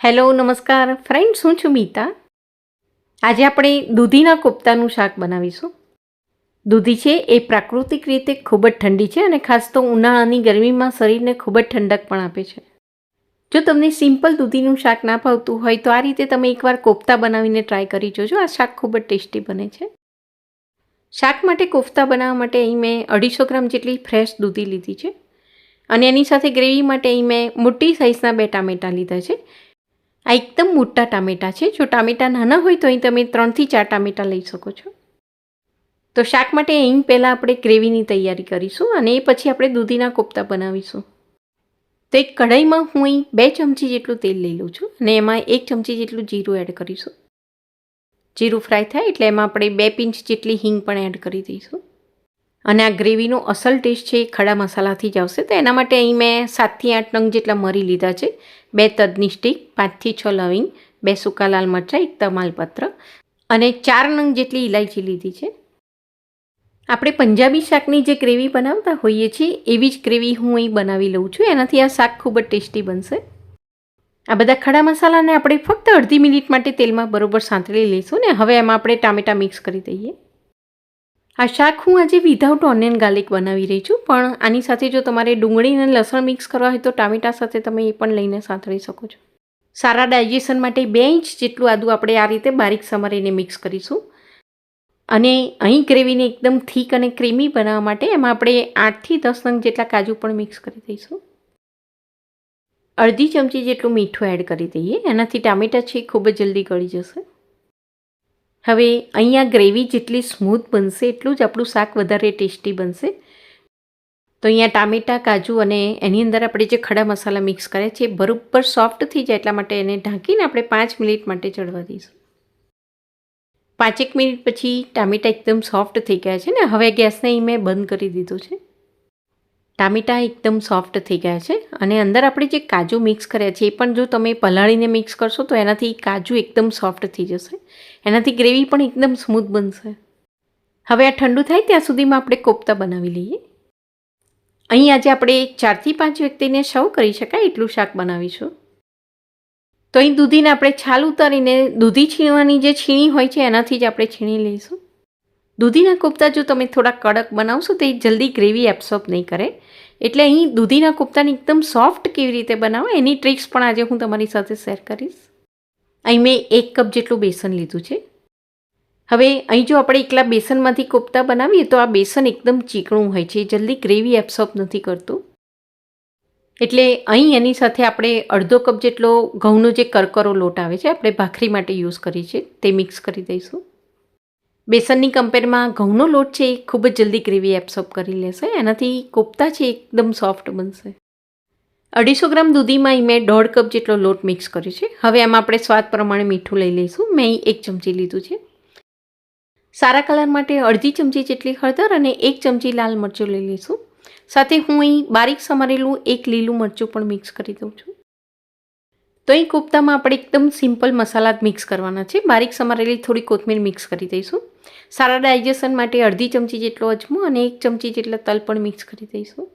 Hello નમસ્કાર friends, હું છું મીતા. આજે આપણે દૂધીના કોફતાનું શાક બનાવીશું. દૂધી છે એ પ્રાકૃતિક રીતે ખૂબ જ ઠંડી છે અને ખાસ તો ઉનાળાની ગરમીમાં શરીરને ખૂબ જ ઠંડક પણ આપે છે. જો તમને સિમ્પલ દૂધીનું શાક ના ભાવતું હોય તો આ રીતે તમે એકવાર કોફતા બનાવીને ટ્રાય કરી જોજો. આ શાક ખૂબ જ ટેસ્ટી બને છે. શાક માટે કોફતા બનાવવા માટે અહીં મેં 250 ગ્રામ જેટલી ફ્રેશ દૂધી લીધી છે અને એની સાથે ગ્રેવી માટે અહીં મેં મોટી સાઇઝના 2 ટામેટાં લીધા છે. આ એકદમ મોટા ટામેટાં છે. જો ટામેટાં નાના હોય તો અહીં તમે 3 થી 4 ટામેટાં લઈ શકો છો. તો શાક માટે અહીં પહેલાં આપણે ગ્રેવીની તૈયારી કરીશું અને એ પછી આપણે દૂધીના કોફતા બનાવીશું. તો એક કઢાઈમાં હું અહીં 2 ચમચી જેટલું તેલ લઈ લઉં છું અને એમાં 1 ચમચી જેટલું જીરું એડ કરીશું. જીરું ફ્રાય થાય એટલે એમાં આપણે 2 પિંચ જેટલી હિંગ પણ એડ કરી દઈશું. અને આ ગ્રેવીનો અસલ ટેસ્ટ છે એ ખડા મસાલાથી જ આવશે. તો એના માટે અહીં મેં 7 થી 8 નંગ જેટલા મરી લીધા છે, 2 તજની સ્ટીક, 5 થી 6 લવિંગ, 2 સૂકા લાલ મરચાં, 1 તમાલપત્ર અને 4 નંગ જેટલી ઇલાયચી લીધી છે. આપણે પંજાબી શાકની જે ગ્રેવી બનાવતા હોઈએ છીએ એવી જ ગ્રેવી હું અહીં બનાવી લઉં છું. એનાથી આ શાક ખૂબ જ ટેસ્ટી બનશે. આ બધા ખડા મસાલાને આપણે ફક્ત અડધી મિનિટ માટે તેલમાં બરોબર સાંતળી લઈશું ને હવે એમાં આપણે ટામેટાં મિક્સ કરી દઈએ. આ શાક હું આજે વિધાઉટ ઓનિયન ગાર્લિક બનાવી રહી છું, પણ આની સાથે જો તમારે ડુંગળી અને લસણ મિક્સ કરવા હોય તો ટામેટા સાથે તમે એ પણ લઈને સાંતળી શકો છો. સારા ડાયજેશન માટે 2 ઇંચ જેટલું આદું આપણે આ રીતે બારીક સમારીને મિક્સ કરીશું. અને અહીં ગ્રેવીને એકદમ થીક અને ક્રીમી બનાવવા માટે એમાં આપણે 8 થી 10 નંગ જેટલા કાજુ પણ મિક્સ કરી દઈશું. અડધી ચમચી જેટલું મીઠું એડ કરી દઈએ. એનાથી ટામેટા છે ખૂબ જ જલ્દી ગળી જશે. હવે અહીંયા ગ્રેવી જેટલી સ્મૂથ બનશે એટલું જ આપણું શાક વધારે ટેસ્ટી બનશે. તો અહીંયા ટામેટાં, કાજુ અને એની અંદર આપણે જે ખડા મસાલા મિક્સ કર્યા છે એ બરાબર સોફ્ટ થઈ જાય એટલા માટે એને ઢાંકીને આપણે 5 મિનિટ માટે ચડવા દઈશું. 5 મિનિટ પછી ટામેટાં એકદમ સોફ્ટ થઈ ગયા છે ને હવે ગેસને અહીં મેં બંધ કરી દીધો છે. ટામેટાં એકદમ સોફ્ટ થઈ ગયા છે અને અંદર આપણે જે કાજુ મિક્સ કર્યા છે એ પણ જો તમે પલાળીને મિક્સ કરશો તો એનાથી કાજુ એકદમ સોફ્ટ થઈ જશે. એનાથી ગ્રેવી પણ એકદમ સ્મૂથ બનશે. હવે આ ઠંડુ થાય ત્યાં સુધીમાં આપણે કોફતા બનાવી લઈએ. અહીં આજે આપણે 4 થી 5 વ્યક્તિને સર્વ કરી શકાય એટલું શાક બનાવીશું. તો અહીં દૂધીને આપણે છાલ ઉતારીને દૂધી છીણવાની જે છીણી હોય છે એનાથી જ આપણે છીણી લઈશું. દૂધીના કોફતા જો તમે થોડા કડક બનાવશો તો એ જલ્દી ગ્રેવી એબ્સોર્બ નહીં કરે. એટલે અહીં દૂધીના કોફતાને એકદમ સોફ્ટ કેવી રીતે બનાવવા એની ટ્રિક્સ પણ આજે હું તમારી સાથે શેર કરીશ. અહીં મેં 1 કપ જેટલું બેસન લીધું છે. હવે અહીં જો આપણે એકલા બેસનમાંથી કોફતા બનાવીએ તો આ બેસન એકદમ ચીકણું હોય છે, જલ્દી ગ્રેવી એબ્સોર્બ નથી કરતું. એટલે અહીં એની સાથે આપણે અડધો કપ જેટલો ઘઉંનો જે કરકરો લોટ આવે છે આપણે ભાખરી માટે યુઝ કરીએ છીએ તે મિક્સ કરી દઈશું. બેસનની કમ્પેરમાં ઘઉંનો લોટ છે એ ખૂબ જ જલ્દી ગ્રેવી એબ્સોર્બ કરી લેશે. એનાથી કોફતા છે એકદમ સોફ્ટ બનશે. 250 ગ્રામ દૂધીમાં મેં 1.5 કપ જેટલો લોટ મિક્સ કર્યો છે. હવે એમાં આપણે સ્વાદ પ્રમાણે મીઠું લઈ લઈશું. મેં અહીં 1 ચમચી લીધું છે. સારા કલર માટે અડધી ચમચી જેટલી હળદર અને 1 ચમચી લાલ મરચું લઈ લઈશું. સાથે હું અહીં બારીક સમારેલું 1 લીલું મરચું પણ મિક્સ કરી દઉં છું. તો અહીં કોફતામાં આપણે એકદમ સિમ્પલ મસાલા જ મિક્સ કરવાના છે. બારીક સમારેલી થોડી કોથમીર મિક્સ કરી દઈશું. સારા ડાયજેશન માટે અડધી ચમચી જેટલો અજમો અને 1 ચમચી જેટલા તલ પણ મિક્સ કરી દઈશું.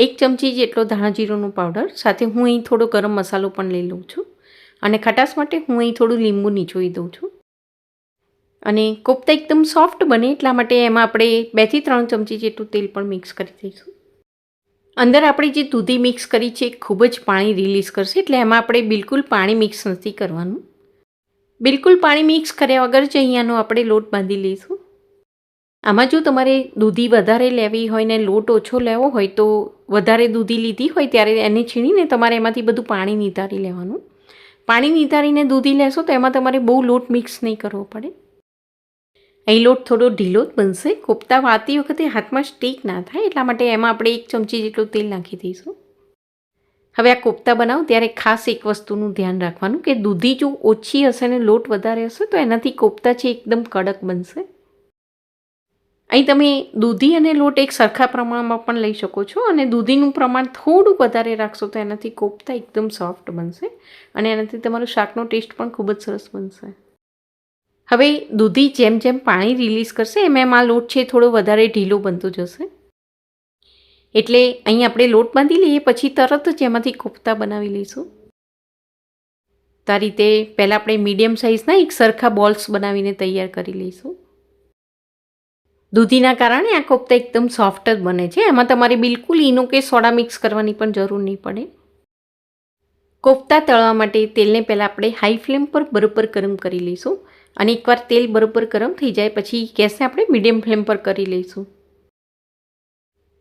1 ચમચી જેટલો ધાણા જીરુંનો પાવડર, સાથે હું અહીં થોડો ગરમ મસાલો પણ લઈ લઉં છું. અને ખટાશ માટે હું અહીં થોડું લીંબુ નીચોવી દઉં છું. અને કોફતા એકદમ સોફ્ટ બને એટલા માટે એમાં આપણે 2 થી 3 ચમચી જેટલું તેલ પણ મિક્સ કરી દઈશું. અંદર આપણે જે દૂધી મિક્સ કરી છે એ ખૂબ જ પાણી રિલીઝ કરશે એટલે એમાં આપણે બિલકુલ પાણી મિક્સ નથી કરવાનું. બિલકુલ પાણી મિક્સ કર્યા વગર જ અહીંયાનો આપણે લોટ બાંધી લઈશું. આમાં જો તમારે દૂધી વધારે લેવી હોય ને લોટ ઓછો લેવો હોય તો વધારે દૂધી લીધી હોય ત્યારે એને છીણીને તમારે એમાંથી બધું પાણી નિતારી લેવાનું. પાણી નિતારીને દૂધી લેશો તો એમાં તમારે બહુ લોટ મિક્સ નહીં કરવો પડે. અહીં લોટ થોડો ઢીલો જ બનશે. કોફતા વાળતી વખતે હાથમાં સ્ટીક ના થાય એટલા માટે એમાં આપણે 1 ચમચી જેટલું તેલ નાખી દઈશું. હવે આ કોફતા બનાવો ત્યારે ખાસ એક વસ્તુનું ધ્યાન રાખવાનું કે દૂધી જો ઓછી હશે ને લોટ વધારે હશે તો એનાથી કોફતા છે એકદમ કડક બનશે. અહીં તમે દૂધી અને લોટ એક સરખા પ્રમાણમાં પણ લઈ શકો છો અને દૂધીનું પ્રમાણ થોડું વધારે રાખશો તો એનાથી કોફતા એકદમ સોફ્ટ બનશે અને એનાથી તમારું શાકનો ટેસ્ટ પણ ખૂબ જ સરસ બનશે. હવે દૂધી જેમ જેમ પાણી રિલીઝ કરશે એમ આ લોટ છે થોડો વધારે ઢીલો બનતો જશે. એટલે અહીં આપણે લોટ બાંધી લઈએ પછી તરત જ એમાંથી કોફતા બનાવી લઈશું. તો આ રીતે પહેલાં આપણે મીડિયમ સાઇઝના એક સરખા બોલ્સ બનાવીને તૈયાર કરી લઈશું. દૂધીના કારણે આ કોફતા એકદમ સોફ્ટ જ બને છે. એમાં તમારે બિલકુલ ઈનો કે સોડા મિક્સ કરવાની પણ જરૂર નહીં પડે. કોફતા તળવા માટે તેલને પહેલાં આપણે હાઈ ફ્લેમ પર બરોબર ગરમ કરી લઈશું અને એકવાર તેલ બરોબર ગરમ થઈ જાય પછી ગેસને આપણે મીડિયમ ફ્લેમ પર કરી લઈશું.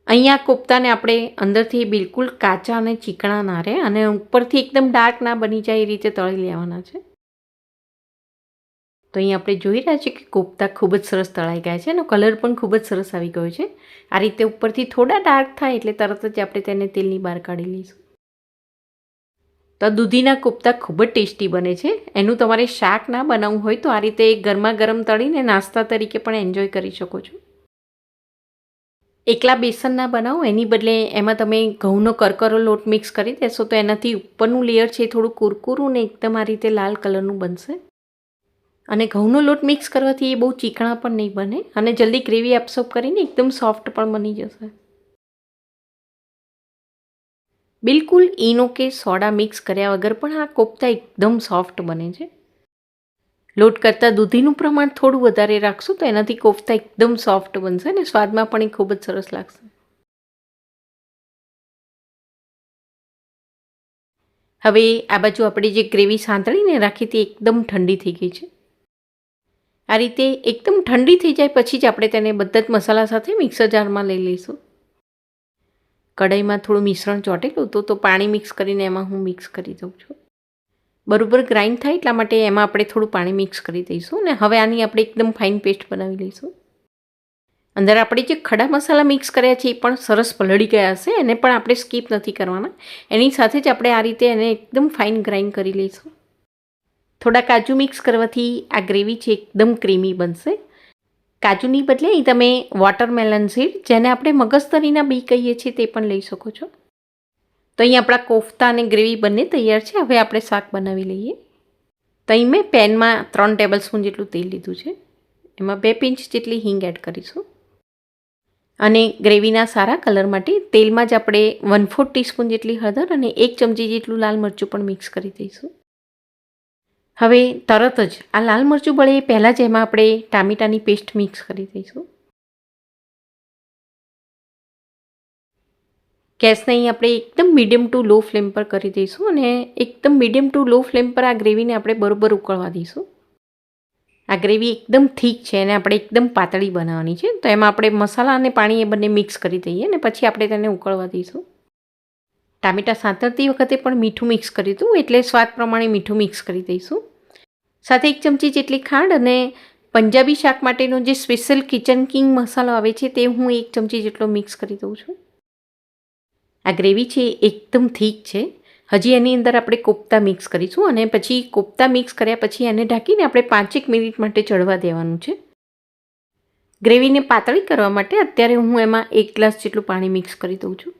અહીંયા કોફતાને આપણે અંદરથી બિલકુલ કાચા અને ચીકણા ના રહે અને ઉપરથી એકદમ ડાર્ક ના બની જાય એ રીતે તળી લેવાના છે. તો અહીં આપણે જોઈ રહ્યા છીએ કે કોફતા ખૂબ જ સરસ તળાઈ ગયા છે. એનો કલર પણ ખૂબ જ સરસ આવી ગયો છે. આ રીતે ઉપરથી થોડા ડાર્ક થાય એટલે તરત જ આપણે તેને તેલની બહાર કાઢી લઈશું. તો દૂધીના કોફતા ખૂબ જ ટેસ્ટી બને છે. એનું તમારે શાક ના બનાવવું હોય તો આ રીતે ગરમા ગરમ તળીને નાસ્તા તરીકે પણ એન્જોય કરી શકો છો. એકલા બેસન ના બનાવો એની બદલે એમાં તમે ઘઉંનો કરકરો લોટ મિક્સ કરી દેશો તો એનાથી ઉપરનું લેયર છે થોડું કુરકુરું ને એકદમ આ રીતે લાલ કલરનું બનશે. અને ઘઉંનો લોટ મિક્સ કરવાથી એ બહુ ચીકણા પણ નહીં બને અને જલ્દી ગ્રેવી એબ્સોર્બ કરીને એકદમ સોફ્ટ પણ બની જશે. બિલકુલ ઈનો કે સોડા મિક્સ કર્યા વગર પણ આ કોફતા એકદમ સોફ્ટ બને છે. લોટ કરતાં દૂધીનું પ્રમાણ થોડું વધારે રાખશું તો એનાથી કોફતા એકદમ સોફ્ટ બનશે અને સ્વાદમાં પણ એ ખૂબ જ સરસ લાગશે. હવે આ બાજુ આપણે જે ગ્રેવી સાંતળીને રાખી તે એકદમ ઠંડી થઈ ગઈ છે. આ રીતે એકદમ ઠંડી થઈ જાય પછી જ આપણે તેને બધા જ મસાલા સાથે મિક્સર જારમાં લઈ લઈશું. કઢાઈમાં થોડું મિશ્રણ ચોટેલું હતું તો પાણી મિક્સ કરીને એમાં હું મિક્સ કરી દઉં છું. બરાબર ગ્રાઇન્ડ થાય એટલા માટે એમાં આપણે થોડું પાણી મિક્સ કરી દઈશું અને હવે આની આપણે એકદમ ફાઇન પેસ્ટ બનાવી લઈશું. અંદર આપણે જે ખડા મસાલા મિક્સ કર્યા છે એ પણ સરસ પલળી ગયા હશે. એને પણ આપણે સ્કીપ નથી કરવાના. એની સાથે જ આપણે આ રીતે એને એકદમ ફાઇન ગ્રાઇન્ડ કરી લઈશું. થોડા કાજુ મિક્સ કરવાથી આ ગ્રેવી છે એકદમ ક્રીમી બનશે. કાજુની બદલે અહીં તમે વોટરમેલન સીડ જેને આપણે મગજતરીના બી કહીએ છીએ તે પણ લઈ શકો છો. તો અહીં આપણા કોફતા અને ગ્રેવી બંને તૈયાર છે. હવે આપણે શાક બનાવી લઈએ. તો અહીં મેં પેનમાં 3 ટેબલ સ્પૂન જેટલું તેલ લીધું છે. એમાં 2 પિંચ જેટલી હિંગ એડ કરીશું. અને ગ્રેવીના સારા કલર માટે તેલમાં જ આપણે 1/4 ટીસ્પૂન જેટલી હળદર અને 1 ચમચી જેટલું લાલ મરચું પણ મિક્સ કરી દઈશું. હવે તરત જ આ લાલ મરચું બળે એ પહેલાં જ એમાં આપણે ટામેટાની પેસ્ટ મિક્સ કરી દઈશું. ગેસને અહીં આપણે એકદમ મીડિયમ ટુ લો ફ્લેમ પર કરી દઈશું અને એકદમ મીડિયમ ટુ લો ફ્લેમ પર આ ગ્રેવીને આપણે બરોબર ઉકળવા દઈશું. આ ગ્રેવી એકદમ થીક છે અને આપણે એકદમ પાતળી બનાવવાની છે. તો એમાં આપણે મસાલા અને પાણી એ બંને મિક્સ કરી દઈએ અને પછી આપણે તેને ઉકળવા દઈશું. ટામેટાં સાંતળતી વખતે પણ મીઠું મિક્સ કરી દઉં એટલે સ્વાદ પ્રમાણે મીઠું મિક્સ કરી દઈશું. સાથે 1 ચમચી જેટલી ખાંડ અને પંજાબી શાક માટેનો જે સ્પેશિયલ કિચન કિંગ મસાલો આવે છે તે હું 1 ચમચી જેટલો મિક્સ કરી દઉં છું. આ ગ્રેવી છે એકદમ થીક છે. હજી એની અંદર આપણે કોફતા મિક્સ કરીશું અને પછી કોફતા મિક્સ કર્યા પછી એને ઢાંકીને આપણે 5 મિનિટ માટે ચડવા દેવાનું છે. ગ્રેવીને પાતળી કરવા માટે અત્યારે હું એમાં 1 ગ્લાસ જેટલું પાણી મિક્સ કરી દઉં છું.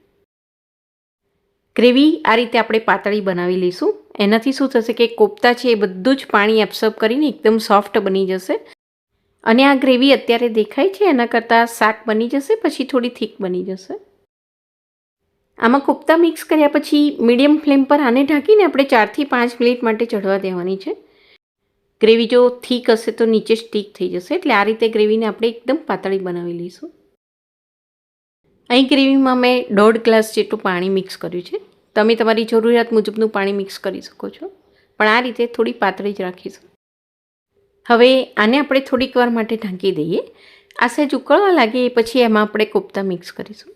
ગ્રેવી આ રીતે આપણે પાતળી બનાવી લઈશું. એનાથી શું થશે કે કોફતા છે એ બધું જ પાણી એબ્સોર્બ કરીને એકદમ સોફ્ટ બની જશે અને આ ગ્રેવી અત્યારે દેખાય છે એના કરતાં શાક બની જશે પછી થોડી થીક બની જશે. આમાં કોફતા મિક્સ કર્યા પછી મીડિયમ ફ્લેમ પર આને ઢાંકીને આપણે 4 થી 5 મિનિટ માટે ચડવા દેવાની છે. ગ્રેવી જો થીક હશે તો નીચે સ્ટીક થઈ જશે એટલે આ રીતે ગ્રેવીને આપણે એકદમ પાતળી બનાવી લઈશું. અહીં ગ્રેવીમાં મેં 1.5 ગ્લાસ જેટલું પાણી મિક્સ કર્યું છે. તમે તમારી જરૂરિયાત મુજબનું પાણી મિક્સ કરી શકો છો પણ આ રીતે થોડી પાતળી જ રાખીશું. હવે આને આપણે થોડીક વાર માટે ઢાંકી દઈએ. આ સહેજ ઉકળવા લાગે એ પછી એમાં આપણે કોફતા મિક્સ કરીશું.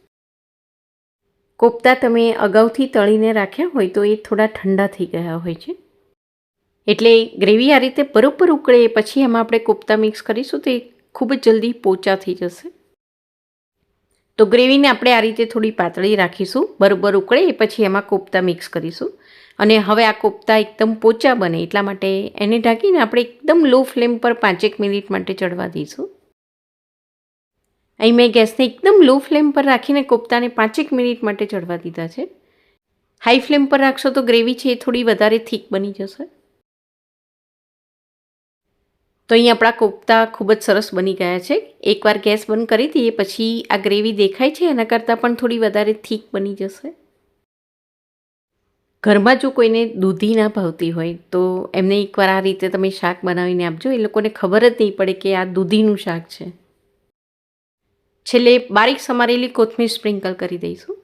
કોફતા તમે અગાઉથી તળીને રાખ્યા હોય તો એ થોડા ઠંડા થઈ ગયા હોય છે એટલે ગ્રેવી આ રીતે બરોબર ઉકળે પછી એમાં આપણે કોફતા મિક્સ કરીશું તો એ ખૂબ જ જલ્દી પોચા થઈ જશે. તો ગ્રેવીને આપણે આ રીતે થોડી પાતળી રાખીશું. બરોબર ઉકળે એ પછી એમાં કોફતા મિક્સ કરીશું અને હવે આ કોફતા એકદમ પોચા બને એટલા માટે એને ઢાંકીને આપણે એકદમ લો ફ્લેમ પર 5 મિનિટ માટે ચડવા દઈશું. અહીં મેં ગેસને એકદમ લો ફ્લેમ પર રાખીને કોફતાને 5 મિનિટ માટે ચડવા દીધા છે. હાઈ ફ્લેમ પર રાખશો તો ગ્રેવી છે એ થોડી વધારે થીક બની જશે. તો અહીં આપણા કોફતા ખૂબ જ સરસ બની ગયા છે. એકવાર ગેસ બંધ કરી દઈએ પછી આ ગ્રેવી દેખાય છે એના કરતાં પણ થોડી વધારે થીક બની જશે. ઘરમાં જો કોઈને દૂધી ના ભાવતી હોય તો એમને એકવાર આ રીતે તમે શાક બનાવીને આપજો. એ લોકોને ખબર જ નહીં પડે કે આ દૂધીનું શાક છે. છેલ્લે બારીક સમારેલી કોથમીર સ્પ્રિંકલ કરી દઈશું.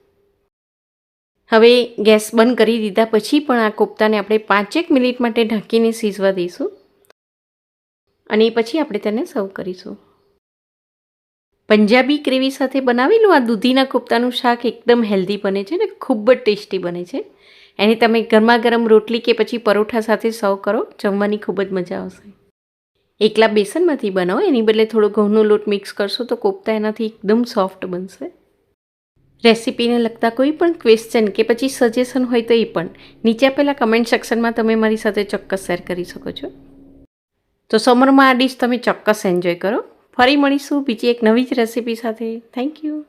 હવે ગેસ બંધ કરી દીધા પછી પણ આ કોફતાને આપણે 5 મિનિટ માટે ઢાંકીને સીઝવા દઈશું અને પછી આપણે તેને સર્વ કરીશું. પંજાબી ગ્રેવી સાથે બનાવેલું આ દૂધીના કોફતાનું શાક એકદમ હેલ્ધી બને છે ને ખૂબ જ ટેસ્ટી બને છે. એને તમે ગરમા ગરમ રોટલી કે પછી પરોઠા સાથે સર્વ કરો, જમવાની ખૂબ જ મજા આવશે. એકલા બેસનમાંથી બનાવો, એની બદલે થોડો ઘઉંનો લોટ મિક્સ કરશો તો કોફતા એનાથી એકદમ સોફ્ટ બનશે. રેસીપીને લગતા કોઈ પણ ક્વેશ્ચન કે પછી સજેશન હોય તો એ પણ નીચે આપેલા કમેન્ટ સેક્શનમાં તમે મારી સાથે ચોક્કસ શેર કરી શકો છો. તો સમરમાં આ ડિશ તમે ચોક્કસ એન્જોય કરો. ફરી મળીશું બીજી એક નવી જ રેસીપી સાથે. Thank you.